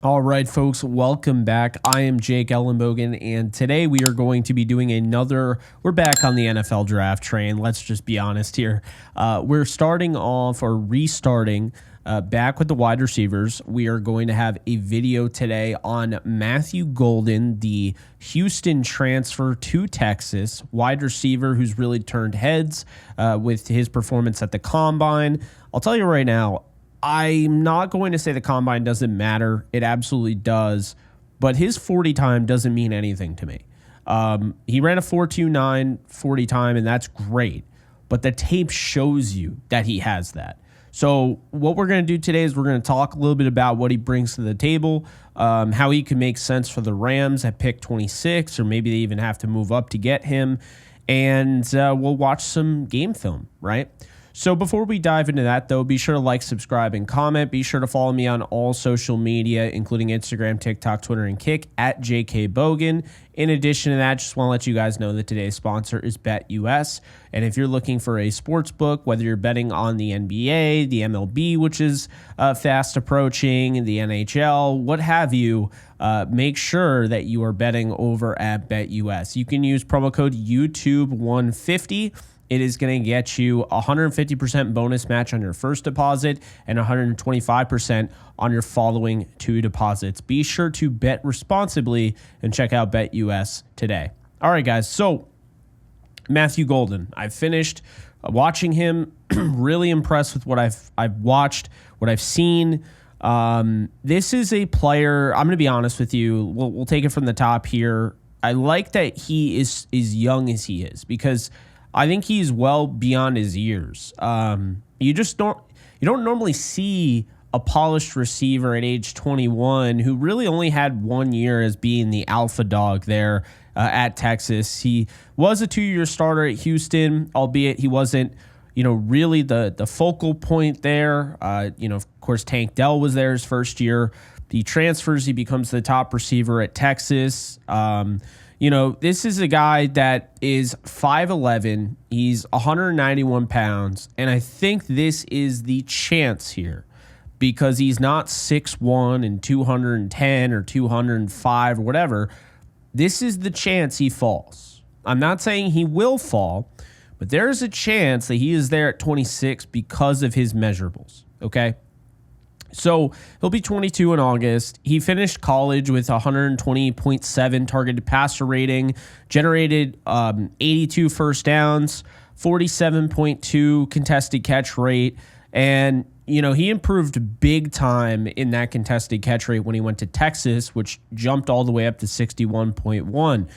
All right, folks, welcome back. I am Jake Ellenbogen, and today we are going to be doing we're back on the NFL draft train. Let's just be honest here. We're restarting back with the wide receivers. We are going to have a video today on Matthew Golden, the Houston transfer to Texas, wide receiver who's really turned heads with his performance at the Combine. I'll tell you right now, I'm not going to say the Combine doesn't matter. It absolutely does. But his 40 time doesn't mean anything to me. He ran a 4.29 40 time, and that's great. But the tape shows you that he has that. So what we're going to do today is we're going to talk a little bit about what he brings to the table, how he can make sense for the Rams at pick 26, or maybe they even have to move up to get him. And we'll watch some game film, right? So before we dive into that, though, be sure to like, subscribe, and comment. Be sure to follow me on all social media, including Instagram, TikTok, Twitter, and Kick at JKBogan. In addition to that, just want to let you guys know that today's sponsor is BetUS. And if you're looking for a sports book, whether you're betting on the NBA, the MLB, which is fast approaching, the NHL, what have you, make sure that you are betting over at BetUS. You can use promo code YouTube150. It is going to get you 150% bonus match on your first deposit and 125% on your following two deposits. Be sure to bet responsibly and check out BetUS today. All right, guys. So Matthew Golden, I've finished watching him. Really impressed with what I've watched, what I've seen. This is a player. I'm going to be honest with you. We'll take it from the top here. I like that he is as young as he is because I think he's well beyond his years. You don't normally see a polished receiver at age 21 who really only had 1 year as being the alpha dog there at Texas. He was a 2-year starter at Houston, albeit he wasn't, really the focal point there. Of course, Tank Dell was there his first year. He transfers, he becomes the top receiver at Texas. This is a guy that is 5'11". He's 191 pounds. And I think this is the chance here because he's not 6'1" and 210 or 205 or whatever. This is the chance he falls. I'm not saying he will fall, but there's a chance that he is there at 26 because of his measurables. Okay. So he'll be 22 in August. He finished college with 120.7 targeted passer rating, generated 82 first downs, 47.2 contested catch rate. And, he improved big time in that contested catch rate when he went to Texas, which jumped all the way up to 61.1.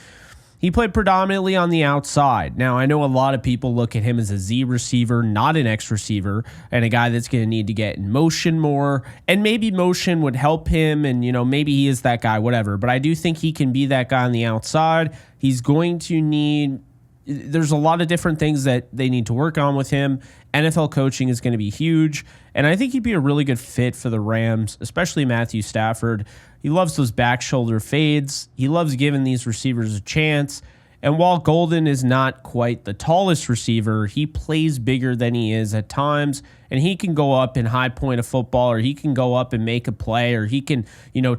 He played predominantly on the outside. Now, I know a lot of people look at him as a Z receiver, not an X receiver, and a guy that's going to need to get in motion more. And maybe motion would help him, and, maybe he is that guy, whatever. But I do think he can be that guy on the outside. He's going to need... There's a lot of different things that they need to work on with him. NFL coaching is going to be huge. And I think he'd be a really good fit for the Rams, especially Matthew Stafford. He loves those back shoulder fades. He loves giving these receivers a chance. And while Golden is not quite the tallest receiver, he plays bigger than he is at times. And he can go up and high point a football, or he can go up and make a play, or he can,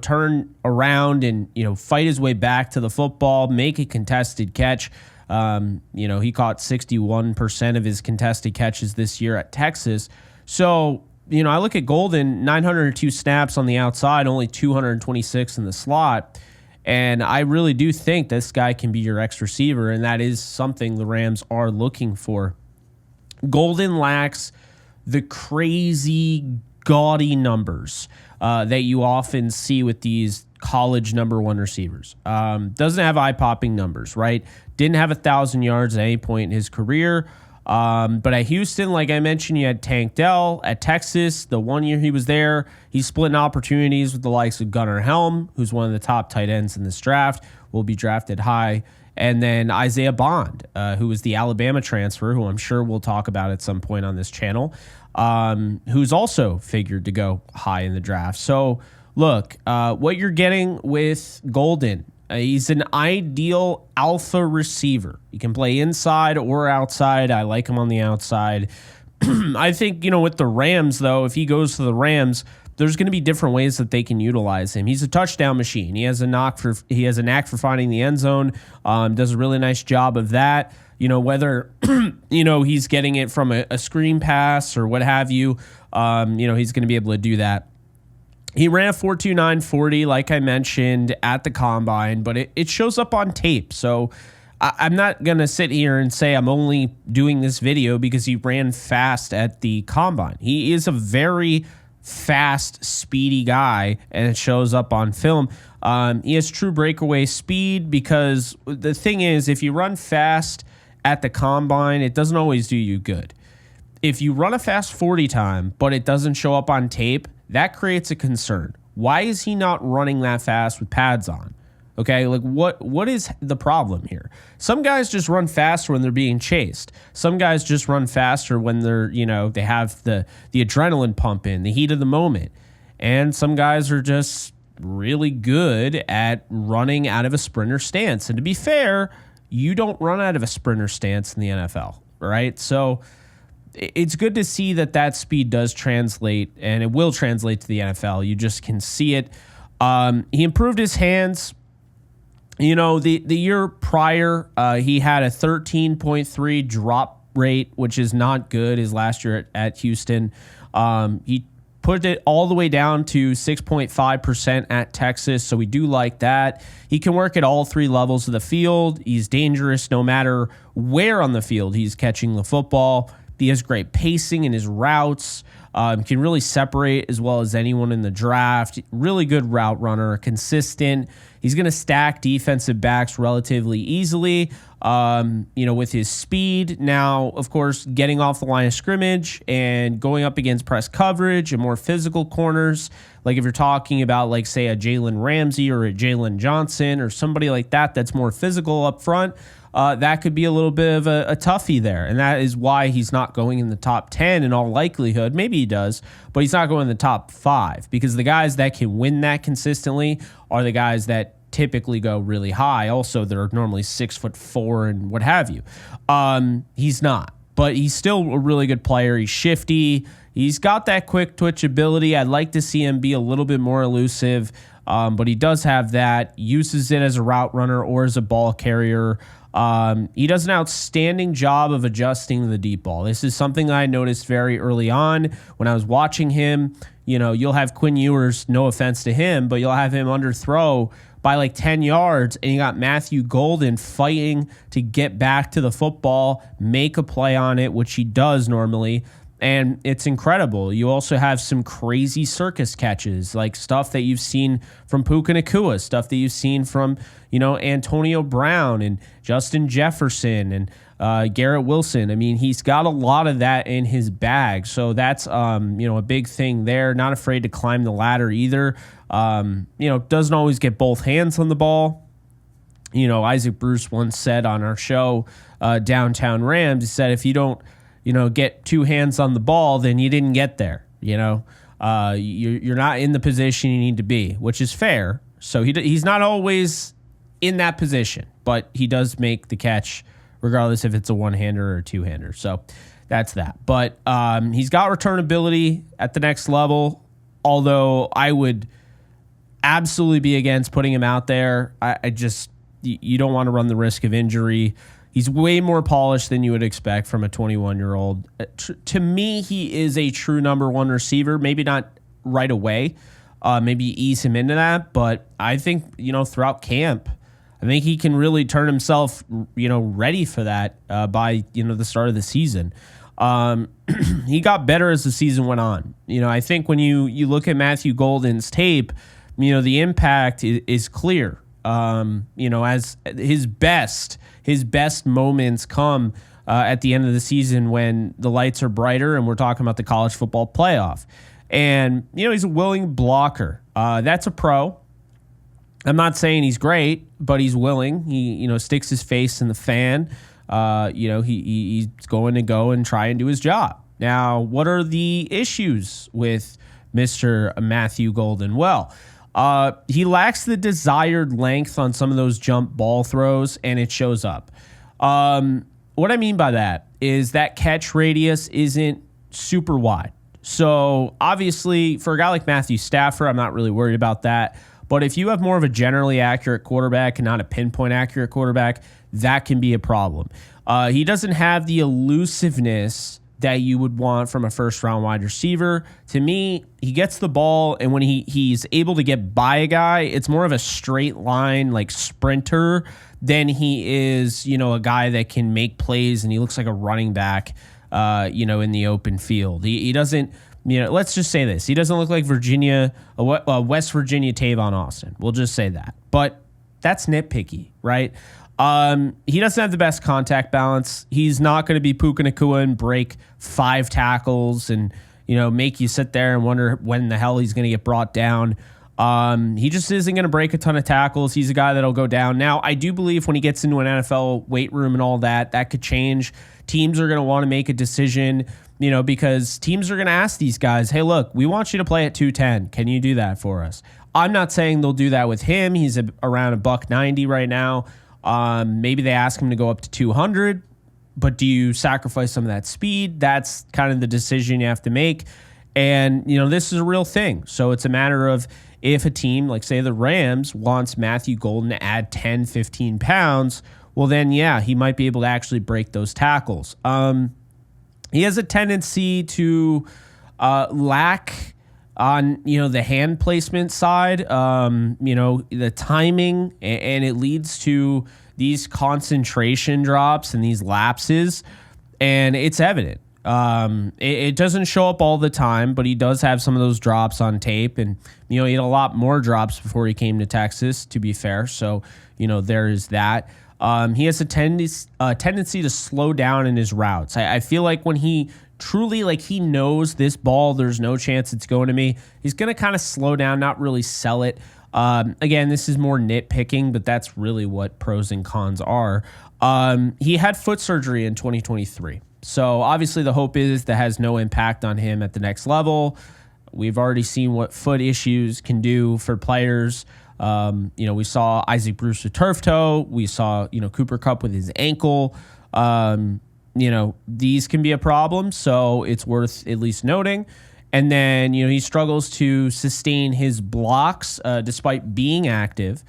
turn around and, fight his way back to the football, make a contested catch. He caught 61% of his contested catches this year at Texas. So, I look at Golden, 902 snaps on the outside, only 226 in the slot. And I really do think this guy can be your X receiver, and that is something the Rams are looking for. Golden lacks the crazy, gaudy numbers that you often see with these college number one receivers. Doesn't have eye-popping numbers, right? Didn't have 1,000 yards at any point in his career. But at Houston, like I mentioned, you had Tank Dell. At Texas, the 1 year he was there, he's splitting opportunities with the likes of Gunnar Helm, who's one of the top tight ends in this draft, will be drafted high. And then Isaiah Bond, who was the Alabama transfer, who I'm sure we'll talk about at some point on this channel, who's also figured to go high in the draft. So, look, what you're getting with Golden, he's an ideal alpha receiver. He can play inside or outside. I like him on the outside. I think, with the Rams, though, if he goes to the Rams, there's going to be different ways that they can utilize him. He's a touchdown machine. He has a knack for finding the end zone. Does a really nice job of that. Whether he's getting it from a screen pass or what have you, he's going to be able to do that. He ran a 4.29 40, like I mentioned, at the combine, but it shows up on tape. So I'm not going to sit here and say I'm only doing this video because he ran fast at the combine. He is a very fast, speedy guy, and it shows up on film. He has true breakaway speed because the thing is, if you run fast at the combine, it doesn't always do you good. If you run a fast 40 time, but it doesn't show up on tape, that creates a concern. Why is he not running that fast with pads on? Okay, like what is the problem here? Some guys just run faster when they're being chased. Some guys just run faster when they're, they have the adrenaline pump in, the heat of the moment. And some guys are just really good at running out of a sprinter stance. And to be fair, you don't run out of a sprinter stance in the NFL, right? So it's good to see that speed does translate, and it will translate to the NFL. You just can see it. He improved his hands. The year prior, he had a 13.3 drop rate, which is not good. His last year at Houston, he put it all the way down to 6.5% at Texas, so we do like that. He can work at all three levels of the field. He's dangerous no matter where on the field he's catching the football. He has great pacing in his routes. Can really separate as well as anyone in the draft. Really good route runner, consistent. He's going to stack defensive backs relatively easily, with his speed. Now, of course, getting off the line of scrimmage and going up against press coverage and more physical corners. Like if you're talking about, like, say, a Jalen Ramsey or a Jalen Johnson or somebody like that that's more physical up front, that could be a little bit of a toughie there. And that is why he's not going in the top 10 in all likelihood. Maybe he does, but he's not going in the top 5 because the guys that can win that consistently are the guys that typically go really high. Also, they're normally 6'4" and what have you. He's not, but he's still a really good player. He's shifty. He's got that quick twitch ability. I'd like to see him be a little bit more elusive, but he does have that. Uses it as a route runner or as a ball carrier. He does an outstanding job of adjusting to the deep ball. This is something I noticed very early on when I was watching him. You'll have Quinn Ewers, no offense to him, but you'll have him underthrow by like 10 yards, and you got Matthew Golden fighting to get back to the football, make a play on it, which he does normally, and it's incredible. You also have some crazy circus catches, like stuff that you've seen from Puka Nacua, stuff that you've seen from, Antonio Brown and Justin Jefferson and Garrett Wilson. I mean, he's got a lot of that in his bag, so that's, a big thing there. Not afraid to climb the ladder either. Doesn't always get both hands on the ball. Isaac Bruce once said on our show, Downtown Rams, he said, if you don't, get two hands on the ball, then you didn't get there. You're not in the position you need to be, which is fair. So he's not always in that position, but he does make the catch regardless if it's a one-hander or a two-hander. So that's that. But he's got returnability at the next level, although I would absolutely be against putting him out there. You don't want to run the risk of injury. He's way more polished than you would expect from a 21-year-old. To me, he is a true number one receiver. Maybe not right away. Maybe ease him into that. But I think, throughout camp, I think he can really turn himself, ready for that by, the start of the season. He got better as the season went on. I think when you look at Matthew Golden's tape, the impact is clear. As his best moments come at the end of the season when the lights are brighter, and we're talking about the college football playoff. And, he's a willing blocker. That's a pro. I'm not saying he's great, but he's willing. He, sticks his face in the fan. He's going to go and try and do his job. Now, what are the issues with Mr. Matthew Golden? Well, he lacks the desired length on some of those jump ball throws, and it shows up. What I mean by that is that catch radius isn't super wide. So obviously, for a guy like Matthew Stafford, I'm not really worried about that. But if you have more of a generally accurate quarterback and not a pinpoint accurate quarterback, that can be a problem. He doesn't have the elusiveness that you would want from a first-round wide receiver. To me, he gets the ball, and when he's able to get by a guy, it's more of a straight line, like sprinter, than he is, a guy that can make plays, and he looks like a running back, in the open field. He doesn't, let's just say this. He doesn't look like West Virginia Tavon Austin. We'll just say that. But that's nitpicky, right? He doesn't have the best contact balance. He's not going to be Puka Nacua and break 5 tackles and, make you sit there and wonder when the hell he's going to get brought down. He just isn't going to break a ton of tackles. He's a guy that'll go down. Now, I do believe when he gets into an NFL weight room and all that, that could change. Teams are going to want to make a decision, because teams are going to ask these guys, hey, look, we want you to play at 210. Can you do that for us? I'm not saying they'll do that with him. He's around $190 right now. Maybe they ask him to go up to 200, but do you sacrifice some of that speed? That's kind of the decision you have to make. And, this is a real thing. So it's a matter of if a team, like say the Rams, wants Matthew Golden to add 10, 15 pounds, well then, yeah, he might be able to actually break those tackles. He has a tendency to lack on, the hand placement side, the timing, and it leads to these concentration drops and these lapses, and it's evident. It doesn't show up all the time, but he does have some of those drops on tape, and, he had a lot more drops before he came to Texas, to be fair. So, there is that. He has a tendency to slow down in his routes. I feel like when he truly, he knows this ball, there's no chance it's going to me, he's going to kind of slow down, not really sell it. Again, this is more nitpicking, but that's really what pros and cons are. He had foot surgery in 2023. So obviously the hope is that has no impact on him at the next level. We've already seen what foot issues can do for players. We saw Isaac Bruce with turf toe. We saw, Cooper Kupp with his ankle. These can be a problem, so it's worth at least noting. And then, he struggles to sustain his blocks despite being active.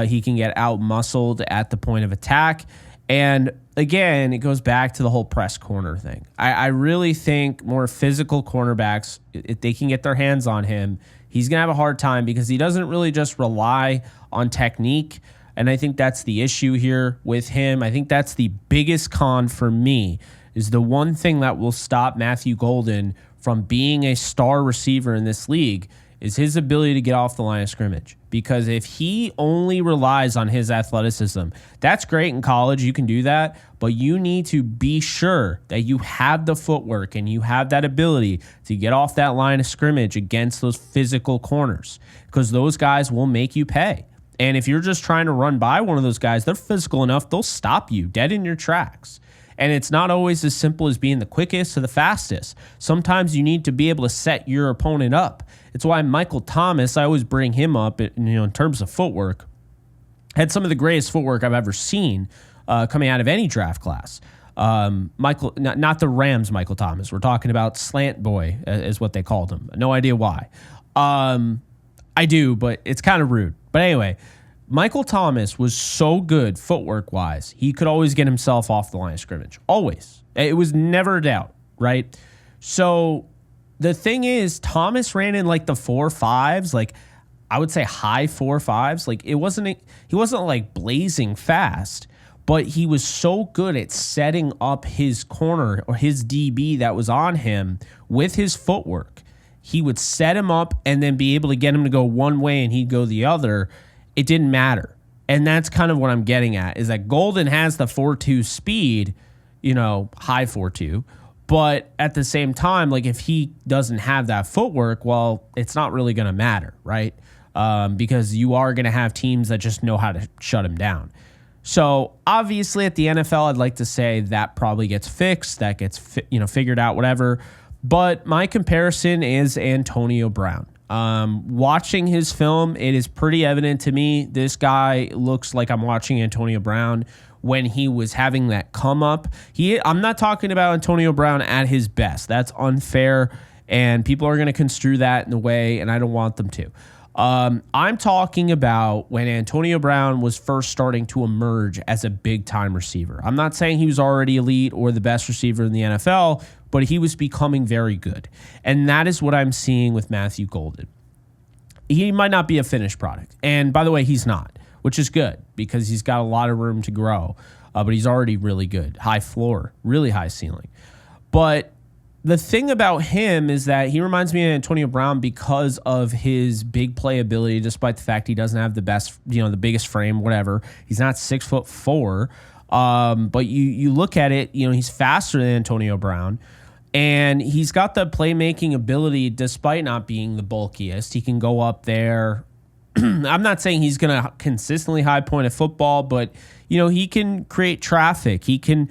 He can get out-muscled at the point of attack. And again, it goes back to the whole press corner thing. I really think more physical cornerbacks, if they can get their hands on him, he's going to have a hard time because he doesn't really just rely on technique. And I think that's the issue here with him. I think that's the biggest con for me, is the one thing that will stop Matthew Golden from being a star receiver in this league is his ability to get off the line of scrimmage. Because if he only relies on his athleticism, that's great in college, you can do that, but you need to be sure that you have the footwork and you have that ability to get off that line of scrimmage against those physical corners, because those guys will make you pay. And if you're just trying to run by one of those guys, they're physical enough, they'll stop you dead in your tracks. And it's not always as simple as being the quickest or the fastest. Sometimes you need to be able to set your opponent up. It's why Michael Thomas, I always bring him up, in terms of footwork, had some of the greatest footwork I've ever seen coming out of any draft class. Not the Rams Michael Thomas. We're talking about Slant Boy, is what they called him. No idea why. I do, but it's kind of rude. But anyway, Michael Thomas was so good footwork-wise, he could always get himself off the line of scrimmage. Always. It was never a doubt, right? So the thing is, Thomas ran in the 4.5s, I would say high 4.5s. He wasn't blazing fast, but he was so good at setting up his corner or his DB that was on him with his footwork. He would set him up and then be able to get him to go one way and he'd go the other. It didn't matter. And that's kind of what I'm getting at, is that Golden has the 4.2 speed, high 4.2. But at the same time, if he doesn't have that footwork, well, it's not really going to matter, right? Because you are going to have teams that just know how to shut him down. So obviously at the NFL, I'd like to say that probably gets fixed, that gets figured out, whatever. But my comparison is Antonio Brown. Watching his film, it is pretty evident to me this guy looks like I'm watching Antonio Brown when he was having that come up. I'm not talking about Antonio Brown at his best. That's unfair. And people are going to construe that in the way, and I don't want them to. I'm talking about when Antonio Brown was first starting to emerge as a big-time receiver. I'm not saying he was already elite or the best receiver in the NFL, but he was becoming very good. And that is what I'm seeing with Matthew Golden. He might not be a finished product. And by the way, he's not, which is good because he's got a lot of room to grow. But he's already really good. High floor, really high ceiling. But the thing about him is that he reminds me of Antonio Brown because of his big playability, despite the fact he doesn't have the best, the biggest frame, whatever. He's not 6'4". But you look at it, he's faster than Antonio Brown. And he's got the playmaking ability despite not being the bulkiest. He can go up there. I'm not saying he's going to consistently high point a football, but, he can create traffic. He can,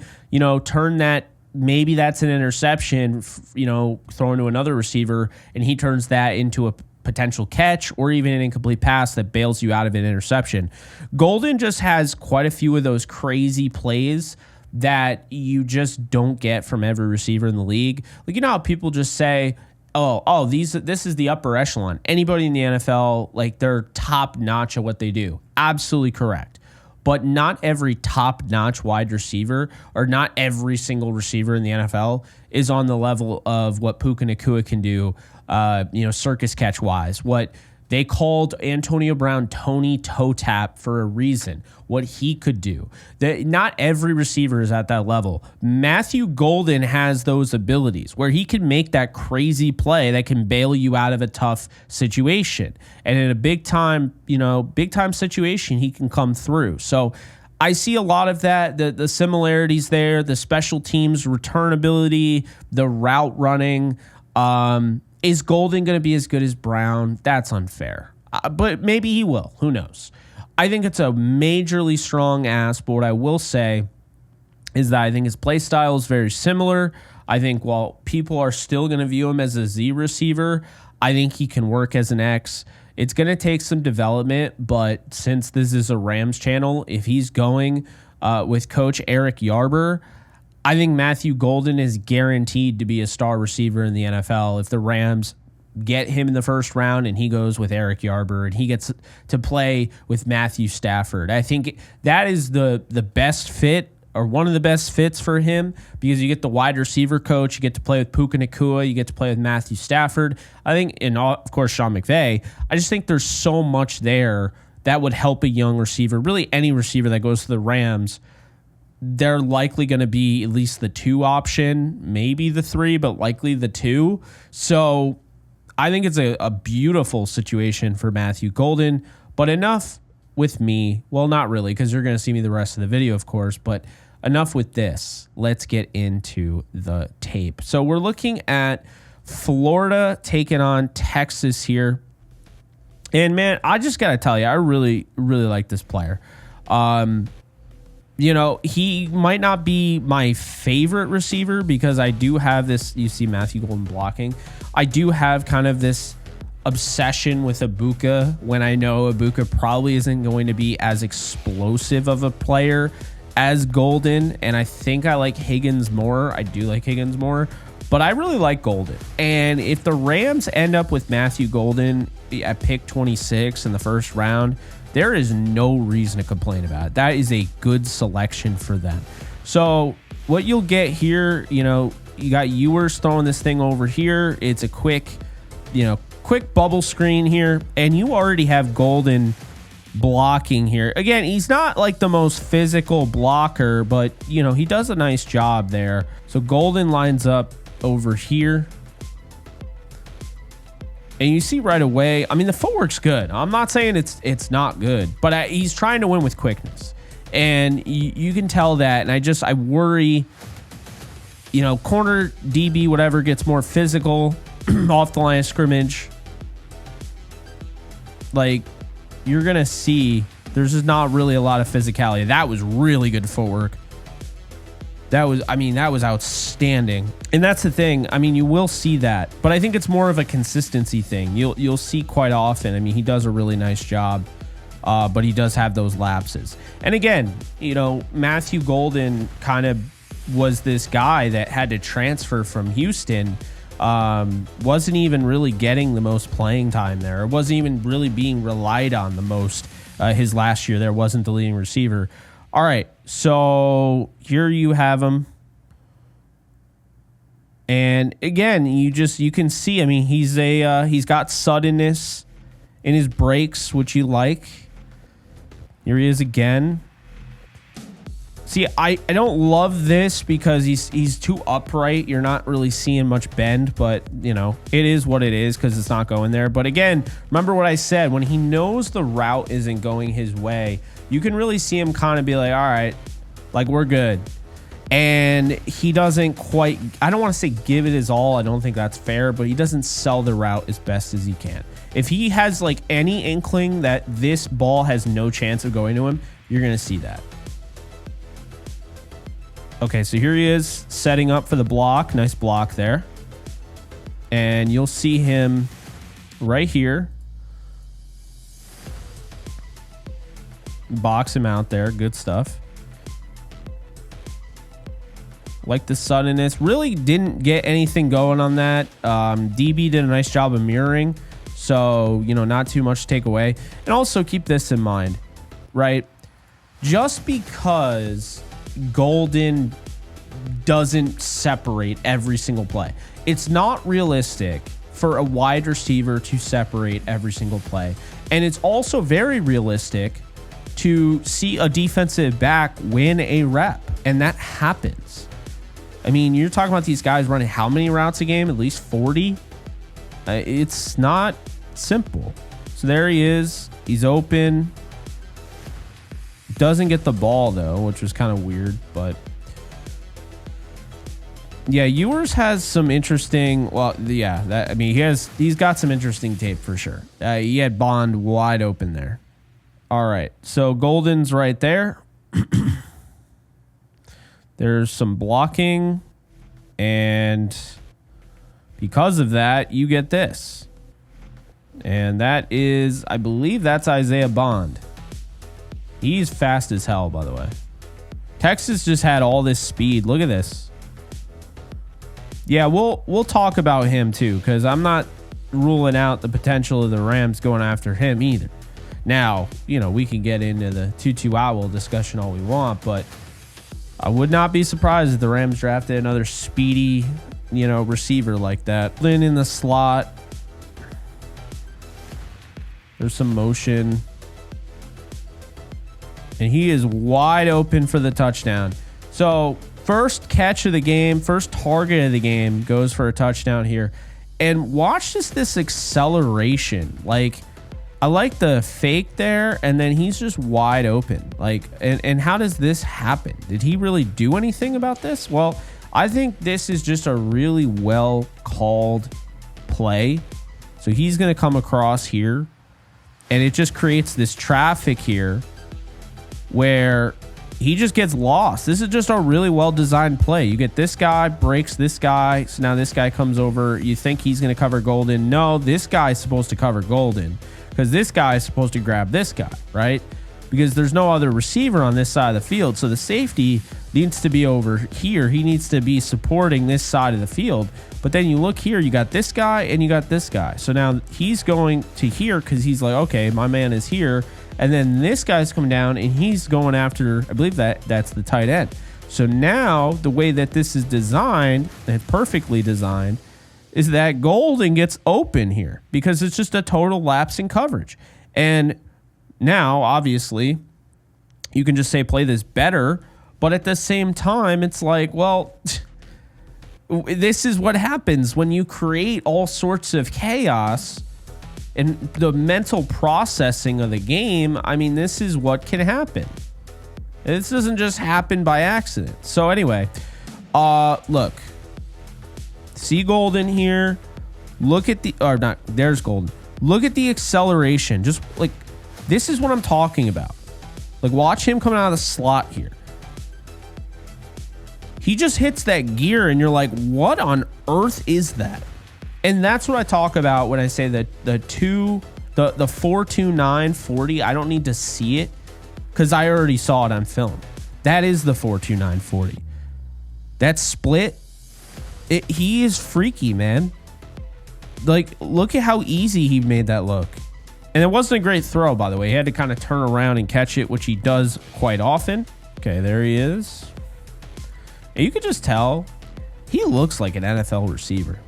turn that. Maybe that's an interception, thrown to another receiver, and he turns that into a potential catch or even an incomplete pass that bails you out of an interception. Golden just has quite a few of those crazy plays that you just don't get from every receiver in the league. Like, how people just say, this is the upper echelon. Anybody in the NFL, like, they're top notch at what they do. Absolutely correct. But not every top-notch wide receiver or not every single receiver in the NFL is on the level of what Puka Nacua can do, circus catch-wise. What they called Antonio Brown Tony Toe Tap for a reason, what he could do. Not every receiver is at that level. Matthew Golden has those abilities where he can make that crazy play that can bail you out of a tough situation. And in a big time situation, he can come through. So I see a lot of that, the similarities there, the special teams return ability, the route running. Is Golden going to be as good as Brown? That's unfair. But maybe he will. Who knows? I think it's a majorly strong ass, but what I will say is that I think his play style is very similar. I think while people are still going to view him as a Z receiver, I think he can work as an X. It's going to take some development, but since this is a Rams channel, if he's going with Coach Eric Yarber, I think Matthew Golden is guaranteed to be a star receiver in the NFL if the Rams get him in the first round and he goes with Eric Yarber and he gets to play with Matthew Stafford. I think that is the best fit or one of the best fits for him because you get the wide receiver coach, you get to play with Puka Nacua, you get to play with Matthew Stafford. I think, and of course, Sean McVay. I just think there's so much there that would help a young receiver, really any receiver that goes to the Rams. They're likely going to be at least the 2 option, maybe the 3, but likely the 2. So I think it's a beautiful situation for Matthew Golden, but enough with me. Well, not really, because you're going to see me the rest of the video, of course, but enough with this. Let's get into the tape. So we're looking at Florida taking on Texas here. And, man, I just got to tell you, I really, really like this player. He might not be my favorite receiver because I do have this, you see Matthew Golden blocking. I do have kind of this obsession with Ibuka when I know Ibuka probably isn't going to be as explosive of a player as Golden. And I think I like Higgins more. I do like Higgins more, but I really like Golden. And if the Rams end up with Matthew Golden at pick 26 in the first round, there is no reason to complain about it. That is a good selection for them. So what you'll get here, you got Ewers throwing this thing over here. It's a quick bubble screen here. And you already have Golden blocking here. Again, he's not like the most physical blocker, but, he does a nice job there. So Golden lines up over here. And you see right away, I mean, the footwork's good. I'm not saying it's not good, but he's trying to win with quickness. And you can tell that. And I worry, corner, DB, whatever, gets more physical off the line of scrimmage. Like, you're going to see there's just not really a lot of physicality. That was really good footwork. That was outstanding. And that's the thing. I mean, you will see that, but I think it's more of a consistency thing. You'll see quite often. I mean, he does a really nice job, but he does have those lapses. And again, Matthew Golden kind of was this guy that had to transfer from Houston Wasn't even really getting the most playing time there. It wasn't even really being relied on the most. His last year there wasn't the leading receiver. All right, so here you have him. And again, you can see, I mean, he's got suddenness in his breaks, which you like. Here he is again. See, I don't love this because he's too upright. You're not really seeing much bend, but, you know, it is what it is because it's not going there. But again, remember what I said. When he knows the route isn't going his way, you can really see him kind of be like, all right, like, we're good. And he doesn't quite, I don't want to say give it his all. I don't think that's fair, but he doesn't sell the route as best as he can. If he has, like, any inkling that this ball has no chance of going to him, you're going to see that. Okay, so here he is setting up for the block. Nice block there. And you'll see him right here. Box him out there. Good stuff. Like the suddenness. Really didn't get anything going on that. DB did a nice job of mirroring. So, you know, not too much to take away. And also keep this in mind, right? Just because Golden doesn't separate every single play, it's not realistic for a wide receiver to separate every single play. And it's also very realistic to see a defensive back win a rep, and that happens. I mean, you're talking about these guys running how many routes a game? At least 40. It's not simple. So there he is. He's open. Doesn't get the ball though, which was kind of weird, but yeah, Ewers has some interesting. Well, yeah, that, I mean, he's got some interesting tape for sure. He had Bond wide open there. All right, so Golden's right there. There's some blocking, and because of that, you get this, and that is, I believe, that's Isaiah Bond. He's fast as hell, by the way. Texas just had all this speed. Look at this. Yeah, we'll talk about him too, because I'm not ruling out the potential of the Rams going after him either. Now, you know, we can get into the Tutu Atwell discussion all we want, but I would not be surprised if the Rams drafted another speedy, you know, receiver like that. Then in the slot, there's some motion. And he is wide open for the touchdown. So first catch of the game, first target of the game goes for a touchdown here. And watch this acceleration. Like, I like the fake there, and then he's just wide open. Like, and how does this happen? Did he really do anything about this? Well, I think this is just a really well called play. So he's going to come across here, and it just creates this traffic here where he just gets lost. This is just a really well-designed play. You get this guy, breaks this guy, so now this guy comes over. You think he's going to cover Golden. No, this guy's supposed to cover Golden because this guy is supposed to grab this guy, right? Because there's no other receiver on this side of the field, so the safety needs to be over here. He needs to be supporting this side of the field. But then you look here, you got this guy and you got this guy. So now he's going to here because he's like, okay, my man is here. And then this guy's coming down and he's going after, I believe that's the tight end. So now the way that this is designed, and perfectly designed, is that Golden gets open here because it's just a total lapse in coverage. And now, obviously, you can just say play this better. But at the same time, it's like, well, this is what happens when you create all sorts of chaos and the mental processing of the game. I mean, this is what can happen. This doesn't just happen by accident. So anyway, look, see Golden here. Look at the, or not, there's Golden. Look at the acceleration. Just like, this is what I'm talking about. Like, watch him coming out of the slot here. He just hits that gear and you're like, what on earth is that? And that's what I talk about when I say that the 4.29 40. I don't need to see it because I already saw it on film. That is the 4.29 40. That split He is freaky, man. Like, look at how easy he made that look. And it wasn't a great throw, by the way. He had to kind of turn around and catch it, which he does quite often. Okay, there he is. And you could just tell he looks like an NFL receiver.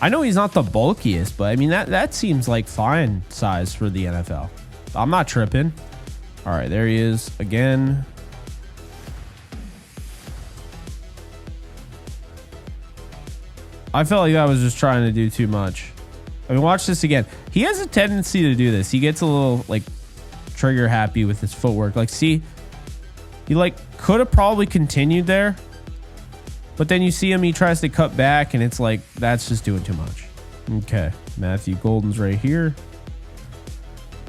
I know he's not the bulkiest, but I mean, that seems like fine size for the NFL. I'm not tripping. All right, there he is again. I felt like I was just trying to do too much. I mean, watch this again. He has a tendency to do this. He gets a little, like, trigger happy with his footwork. Like, see, he, like, could have probably continued there. But then you see him, he tries to cut back, and it's like, that's just doing too much. Okay, Matthew Golden's right here.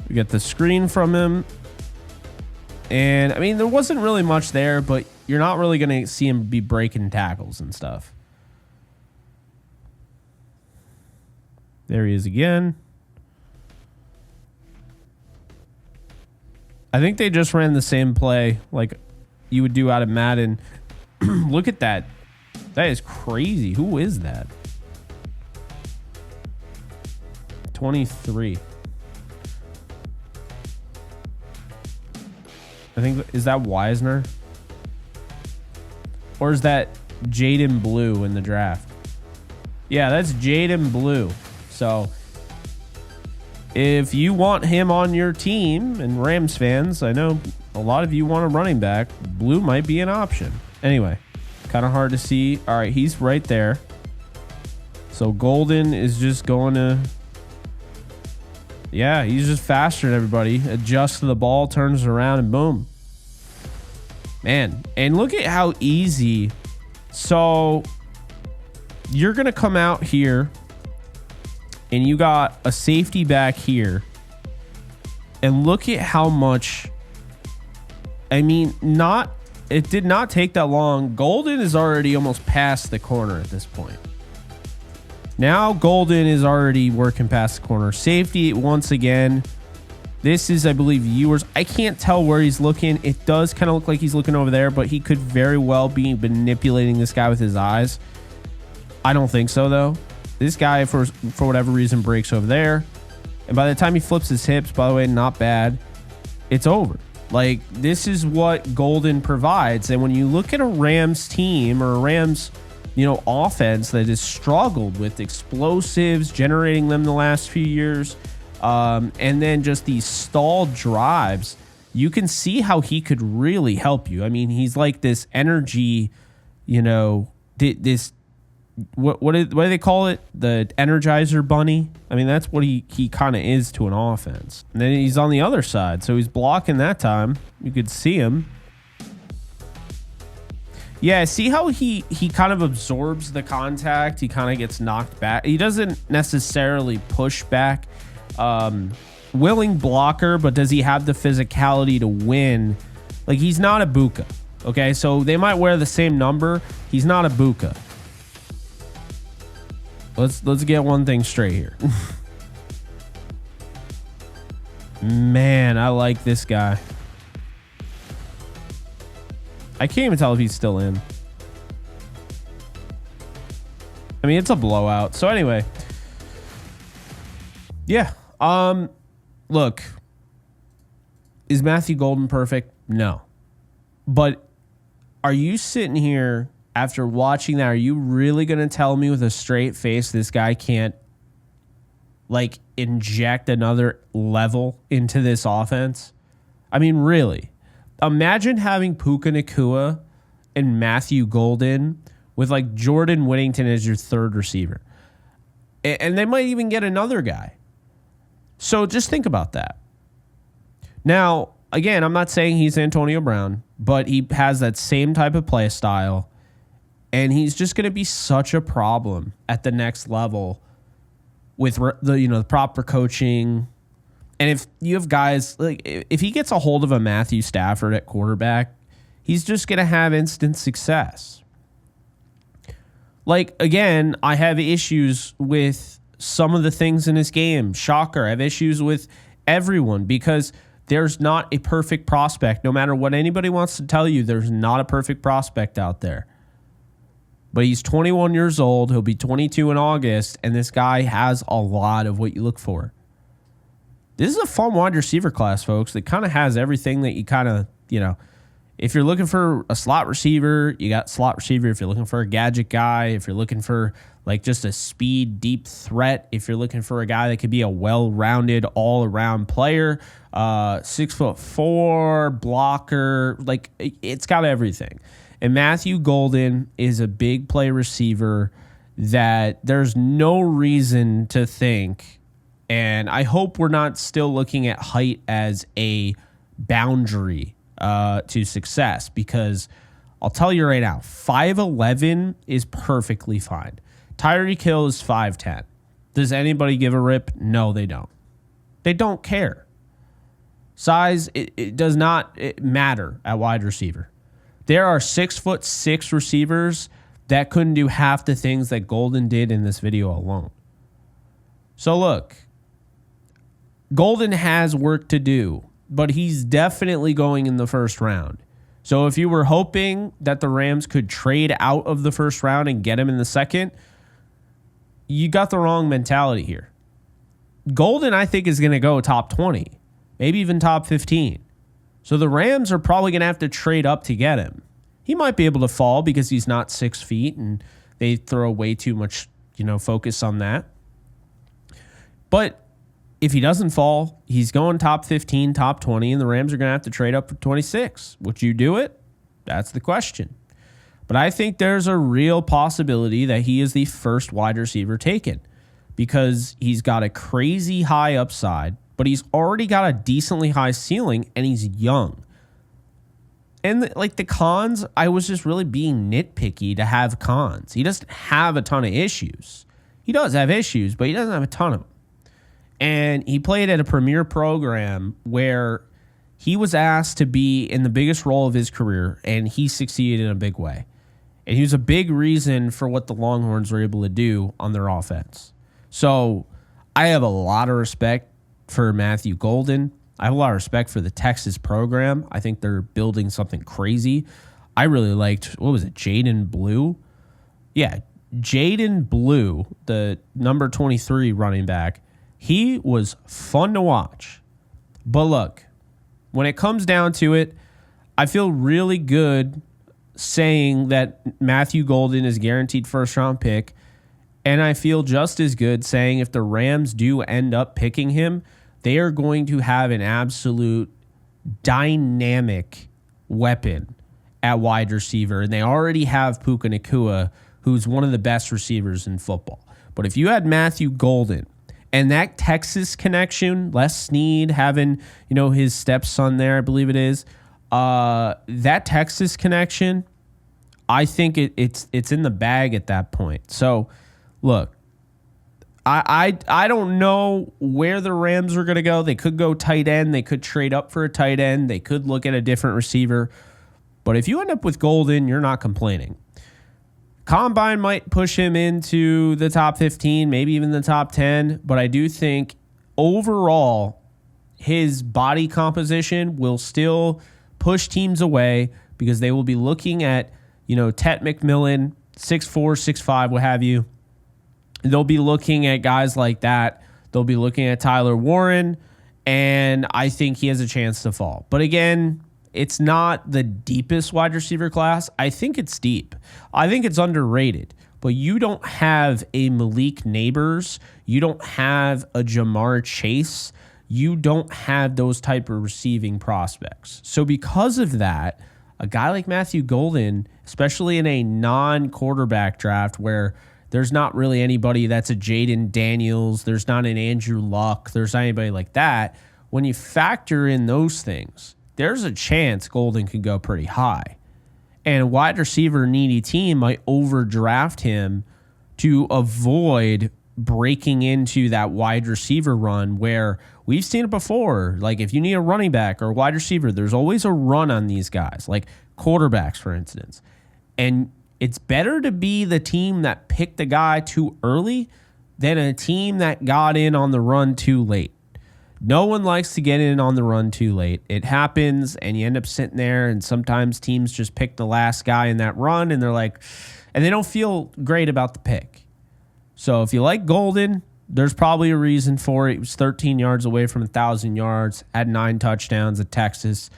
We get the screen from him. And, I mean, there wasn't really much there, but you're not really going to see him be breaking tackles and stuff. There he is again. I think they just ran the same play like you would do out of Madden. Look at that. That is crazy. Who is that? 23. I think, is that Wisner? Or is that Jaden Blue in the draft? Yeah, that's Jaden Blue. So if you want him on your team, and Rams fans, I know a lot of you want a running back, Blue might be an option. Anyway, kind of hard to see. All right, he's right there. So Golden is just going to, yeah, he's just faster than everybody. Adjusts to the ball, turns around, and boom. Man, and look at how easy. So you're going to come out here, and you got a safety back here. And look at how much, I mean, it did not take that long. Golden is already almost past the corner at this point. Now Golden is already working past the corner. Safety, once again, this is, I believe, Ewers. I can't tell where he's looking. It does kind of look like he's looking over there, but he could very well be manipulating this guy with his eyes. I don't think so, though. This guy, for whatever reason, breaks over there. And by the time he flips his hips, by the way, not bad, it's over. Like, this is what Golden provides. And when you look at a Rams team or a Rams, offense that has struggled with explosives, generating them the last few years, and then just these stalled drives, you can see how he could really help you. I mean, he's like this energy, this... What do they call it? The Energizer Bunny? I mean, that's what he kind of is to an offense. And then he's on the other side, so he's blocking that time. You could see him. Yeah, see how he kind of absorbs the contact. He kind of gets knocked back. He doesn't necessarily push back. Willing blocker, but does he have the physicality to win? Like, he's not a Buka. Okay, so they might wear the same number. He's not a Buka. Let's get one thing straight here. Man, I like this guy. I can't even tell if he's still in. I mean, it's a blowout. So anyway. Yeah. Look. Is Matthew Golden perfect? No. But are you sitting here after watching that, are you really going to tell me with a straight face this guy can't, like, inject another level into this offense? I mean, really. Imagine having Puka Nacua and Matthew Golden with, like, Jordan Whittington as your third receiver. And they might even get another guy. So just think about that. Now, again, I'm not saying he's Antonio Brown, but he has that same type of play style. And he's just going to be such a problem at the next level with the proper coaching. And if you have guys, like, if he gets a hold of a Matthew Stafford at quarterback, he's just going to have instant success. Like, again, I have issues with some of the things in this game. Shocker. I have issues with everyone because there's not a perfect prospect. No matter what anybody wants to tell you, there's not a perfect prospect out there. But he's 21 years old. He'll be 22 in August, and this guy has a lot of what you look for. This is a fun wide receiver class, folks, that kind of has everything that you kind of, if you're looking for a slot receiver, you got slot receiver. If you're looking for a gadget guy, if you're looking for like just a speed, deep threat, if you're looking for a guy that could be a well-rounded, all-around player, 6'4", blocker, like it's got everything. And Matthew Golden is a big play receiver that there's no reason to think. And I hope we're not still looking at height as a boundary to success, because I'll tell you right now, 5'11" is perfectly fine. Tyreek Hill is 5'10". Does anybody give a rip? No, they don't. They don't care. Size, it does not matter at wide receiver. There are 6'6" receivers that couldn't do half the things that Golden did in this video alone. So look, Golden has work to do, but he's definitely going in the first round. So if you were hoping that the Rams could trade out of the first round and get him in the second, you got the wrong mentality here. Golden, I think, is going to go top 20, maybe even top 15. So the Rams are probably going to have to trade up to get him. He might be able to fall because he's not 6 feet and they throw way too much, focus on that. But if he doesn't fall, he's going top 15, top 20, and the Rams are going to have to trade up for 26. Would you do it? That's the question. But I think there's a real possibility that he is the first wide receiver taken, because he's got a crazy high upside, but he's already got a decently high ceiling, and he's young. And the cons, I was just really being nitpicky to have cons. He doesn't have a ton of issues. He does have issues, but he doesn't have a ton of them. And he played at a premier program where he was asked to be in the biggest role of his career, and he succeeded in a big way. And he was a big reason for what the Longhorns were able to do on their offense. So I have a lot of respect for Matthew Golden. I have a lot of respect for the Texas program. I think they're building something crazy. I really liked, Jaden Blue? Yeah, Jaden Blue, the number 23 running back. He was fun to watch. But look, when it comes down to it, I feel really good saying that Matthew Golden is guaranteed first-round pick, and I feel just as good saying if the Rams do end up picking him, they are going to have an absolute dynamic weapon at wide receiver, and they already have Puka Nacua, who's one of the best receivers in football. But if you had Matthew Golden, and that Texas connection, Les Snead having, his stepson there, I believe it is, that Texas connection, I think it's in the bag at that point. So, look, I don't know where the Rams are going to go. They could go tight end. They could trade up for a tight end. They could look at a different receiver. But if you end up with Golden, you're not complaining. Combine might push him into the top 15, maybe even the top 10, but I do think overall his body composition will still push teams away, because they will be looking at, Tet McMillan, 6'4", 6'5", what have you. They'll be looking at guys like that. They'll be looking at Tyler Warren, and I think he has a chance to fall. But again, it's not the deepest wide receiver class. I think it's deep. I think it's underrated. But you don't have a Malik Neighbors. You don't have a Jamar Chase. You don't have those type of receiving prospects. So because of that, a guy like Matthew Golden, especially in a non-quarterback draft where there's not really anybody that's a Jaden Daniels, there's not an Andrew Luck, there's not anybody like that, when you factor in those things, there's a chance Golden could go pretty high. And a wide receiver needy team might overdraft him to avoid breaking into that wide receiver run where we've seen it before. Like if you need a running back or a wide receiver, there's always a run on these guys, like quarterbacks, for instance. And it's better to be the team that picked the guy too early than a team that got in on the run too late. No one likes to get in on the run too late. It happens, and you end up sitting there, and sometimes teams just pick the last guy in that run, and they're like, and they don't feel great about the pick. So if you like Golden, there's probably a reason for it. He was 13 yards away from 1,000 yards, had 9 touchdowns at Texas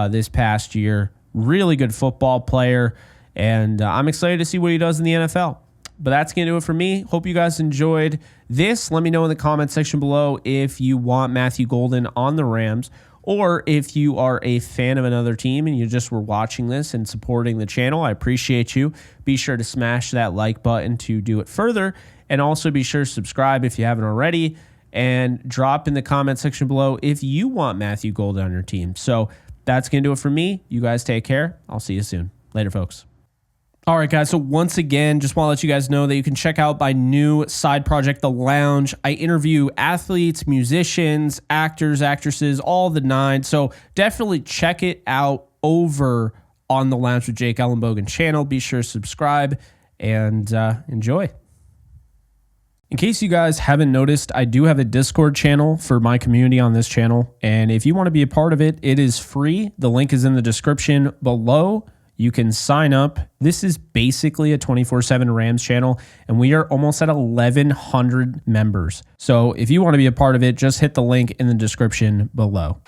this past year. Really good football player, and I'm excited to see what he does in the NFL. But that's going to do it for me. Hope you guys enjoyed this. Let me know in the comment section below if you want Matthew Golden on the Rams, or if you are a fan of another team and you just were watching this and supporting the channel. I appreciate you. Be sure to smash that like button to do it further. And also be sure to subscribe if you haven't already. And drop in the comment section below if you want Matthew Golden on your team. So that's going to do it for me. You guys take care. I'll see you soon. Later, folks. All right, guys. So once again, just want to let you guys know that you can check out my new side project, The Lounge. I interview athletes, musicians, actors, actresses, all the 9. So definitely check it out over on the Lounge with Jake Ellenbogen channel. Be sure to subscribe and enjoy. In case you guys haven't noticed, I do have a Discord channel for my community on this channel. And if you want to be a part of it, it is free. The link is in the description below. You can sign up. This is basically a 24/7 Rams channel, and we are almost at 1,100 members. So if you want to be a part of it, just hit the link in the description below.